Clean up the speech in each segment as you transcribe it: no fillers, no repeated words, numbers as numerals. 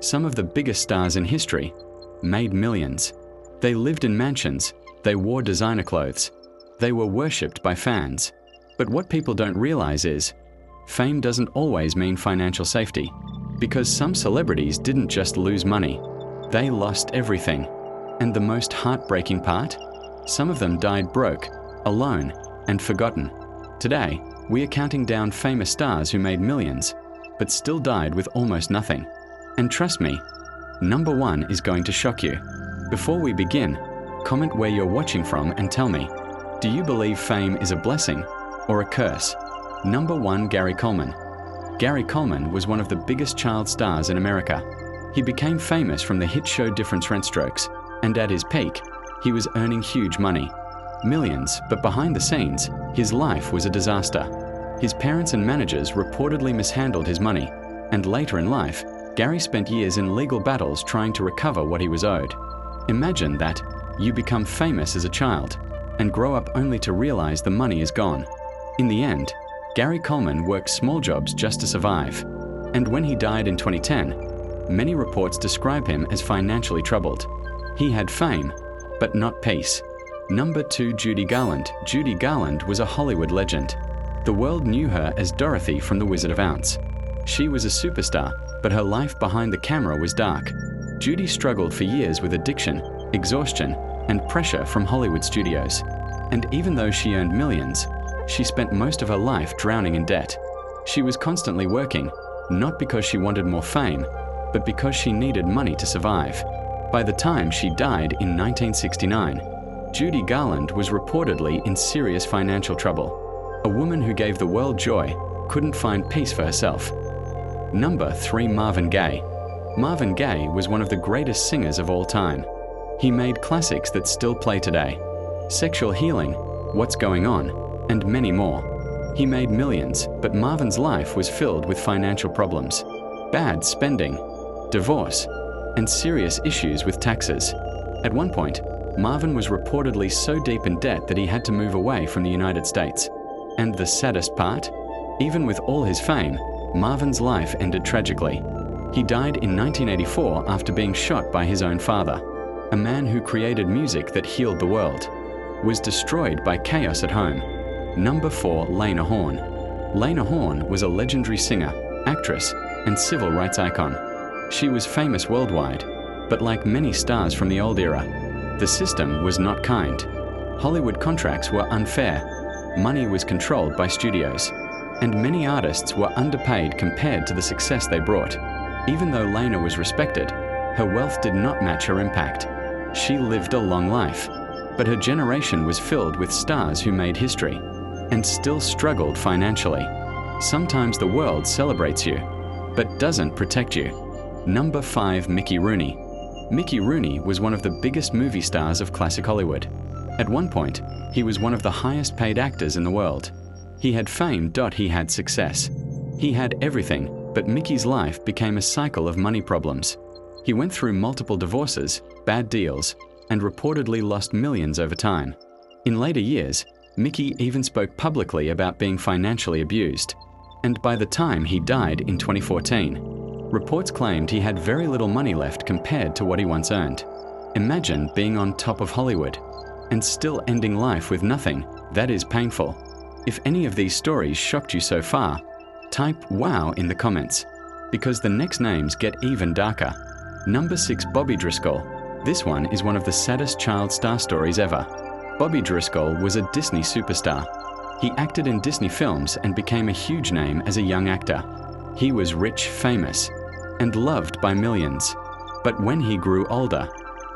Some of the biggest stars in history made millions. They lived in mansions, they wore designer clothes, they were worshipped by fans. But what people don't realize is, fame doesn't always mean financial safety, because some celebrities didn't just lose money, they lost everything. And the most heartbreaking part? Some of them died broke, alone, and forgotten. Today, we are counting down famous stars who made millions, but still died with almost nothing. And trust me, number 1 is going to shock you. Before we begin, comment where you're watching from and tell me, do you believe fame is a blessing or a curse? Number 1, Gary Coleman. Gary Coleman was one of the biggest child stars in America. He became famous from the hit show Diff'rent Rent Strokes, and at his peak, he was earning huge money. Millions, but behind the scenes, his life was a disaster. His parents and managers reportedly mishandled his money, and later in life, Gary spent years in legal battles trying to recover what he was owed. Imagine that you become famous as a child and grow up only to realize the money is gone. In the end, Gary Coleman worked small jobs just to survive. And when he died in 2010, many reports describe him as financially troubled. He had fame, but not peace. Number 2, Judy Garland. Judy Garland was a Hollywood legend. The world knew her as Dorothy from The Wizard of Oz. She was a superstar, but her life behind the camera was dark. Judy struggled for years with addiction, exhaustion, and pressure from Hollywood studios. And even though she earned millions, she spent most of her life drowning in debt. She was constantly working, not because she wanted more fame, but because she needed money to survive. By the time she died in 1969, Judy Garland was reportedly in serious financial trouble. A woman who gave the world joy couldn't find peace for herself. Number 3, Marvin Gaye. Marvin Gaye was one of the greatest singers of all time. He made classics that still play today. Sexual Healing, What's Going On, and many more. He made millions, but Marvin's life was filled with financial problems, bad spending, divorce, and serious issues with taxes. At one point, Marvin was reportedly so deep in debt that he had to move away from the United States. And the saddest part? Even with all his fame, Marvin's life ended tragically. He died in 1984 after being shot by his own father. A man who created music that healed the world was destroyed by chaos at home. Number 4, Lena Horne. Lena Horne was a legendary singer, actress, and civil rights icon. She was famous worldwide, but like many stars from the old era, the system was not kind. Hollywood contracts were unfair, money was controlled by studios, and many artists were underpaid compared to the success they brought. Even though Lena was respected, her wealth did not match her impact. She lived a long life, but her generation was filled with stars who made history and still struggled financially. Sometimes the world celebrates you, but doesn't protect you. Number 5, Mickey Rooney. Mickey Rooney was one of the biggest movie stars of classic Hollywood. At one point, he was one of the highest paid actors in the world. He had fame. He had success. He had everything, but Mickey's life became a cycle of money problems. He went through multiple divorces, bad deals, and reportedly lost millions over time. In later years, Mickey even spoke publicly about being financially abused. And by the time he died in 2014, reports claimed he had very little money left compared to what he once earned. Imagine being on top of Hollywood and still ending life with nothing. That is painful. If any of these stories shocked you so far, type "wow" in the comments, because the next names get even darker. Number 6, Bobby Driscoll. This one is one of the saddest child star stories ever. Bobby Driscoll was a Disney superstar. He acted in Disney films and became a huge name as a young actor. He was rich, famous, and loved by millions. But when he grew older,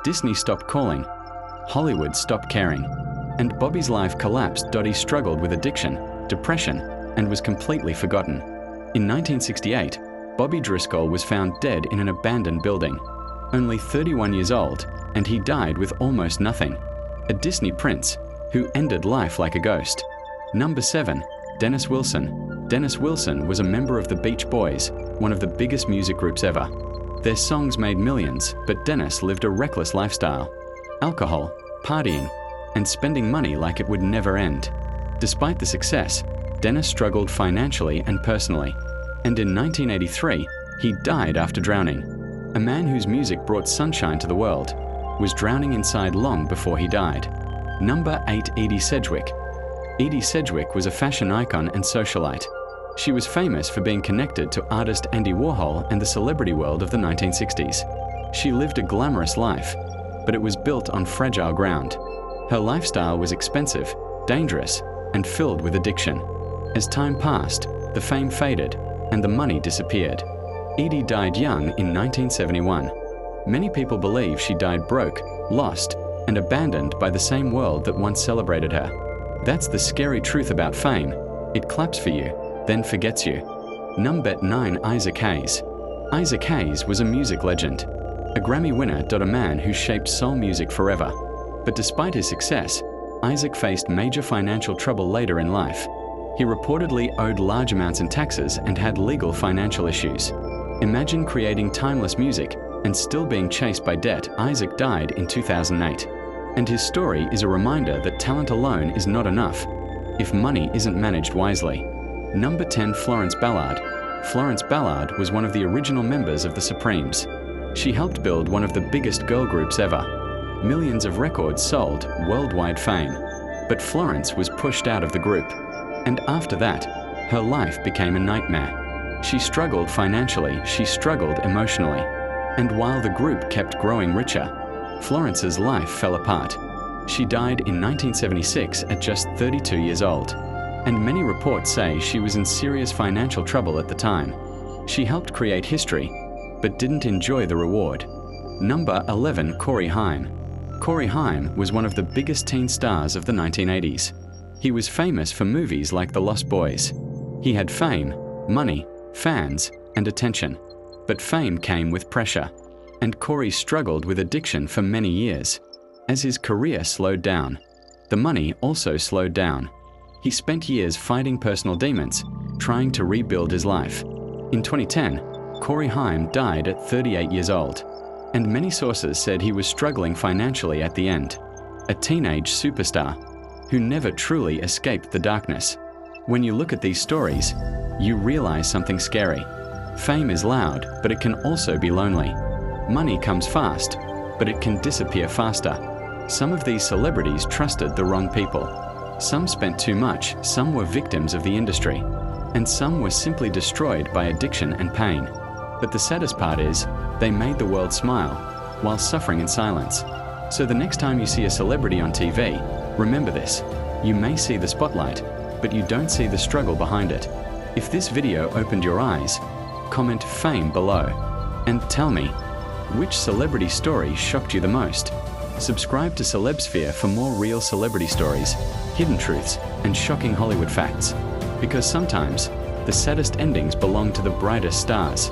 Disney stopped calling, Hollywood stopped caring, and Bobby's life collapsed. He struggled with addiction, depression, and was completely forgotten. In 1968, Bobby Driscoll was found dead in an abandoned building. Only 31 years old, and he died with almost nothing. A Disney prince who ended life like a ghost. Number 7, Dennis Wilson. Dennis Wilson was a member of the Beach Boys, one of the biggest music groups ever. Their songs made millions, but Dennis lived a reckless lifestyle. Alcohol, partying, and spending money like it would never end. Despite the success, Dennis struggled financially and personally, and in 1983, he died after drowning. A man whose music brought sunshine to the world was drowning inside long before he died. Number 8. Edie Sedgwick. Edie Sedgwick was a fashion icon and socialite. She was famous for being connected to artist Andy Warhol and the celebrity world of the 1960s. She lived a glamorous life, but it was built on fragile ground. Her lifestyle was expensive, dangerous, and filled with addiction. As time passed, the fame faded, and the money disappeared. Edie died young in 1971. Many people believe she died broke, lost, and abandoned by the same world that once celebrated her. That's the scary truth about fame. It claps for you, then forgets you. Number 9. Isaac Hayes. Isaac Hayes was a music legend. A Grammy winner, a man who shaped soul music forever. But despite his success, Isaac faced major financial trouble later in life. He reportedly owed large amounts in taxes and had legal financial issues. Imagine creating timeless music and still being chased by debt. Isaac died in 2008. And his story is a reminder that talent alone is not enough if money isn't managed wisely. Number 10. Florence Ballard. Florence Ballard was one of the original members of the Supremes. She helped build one of the biggest girl groups ever. Millions of records sold, worldwide fame. But Florence was pushed out of the group. And after that, her life became a nightmare. She struggled financially, she struggled emotionally. And while the group kept growing richer, Florence's life fell apart. She died in 1976 at just 32 years old. And many reports say she was in serious financial trouble at the time. She helped create history, but didn't enjoy the reward. Number 11. Corey Haim. Corey Haim was one of the biggest teen stars of the 1980s. He was famous for movies like The Lost Boys. He had fame, money, fans, and attention. But fame came with pressure, and Corey struggled with addiction for many years. As his career slowed down, the money also slowed down. He spent years fighting personal demons, trying to rebuild his life. In 2010, Corey Haim died at 38 years old, and many sources said he was struggling financially at the end. A teenage superstar who never truly escaped the darkness. When you look at these stories, you realize something scary. Fame is loud, but it can also be lonely. Money comes fast, but it can disappear faster. Some of these celebrities trusted the wrong people. Some spent too much, some were victims of the industry, and some were simply destroyed by addiction and pain. But the saddest part is, they made the world smile while suffering in silence. So the next time you see a celebrity on TV, remember this: you may see the spotlight, but you don't see the struggle behind it. If this video opened your eyes, comment fame below and tell me, which celebrity story shocked you the most? Subscribe to Celebsphere for more real celebrity stories, hidden truths, and shocking Hollywood facts. Because sometimes, the saddest endings belong to the brightest stars.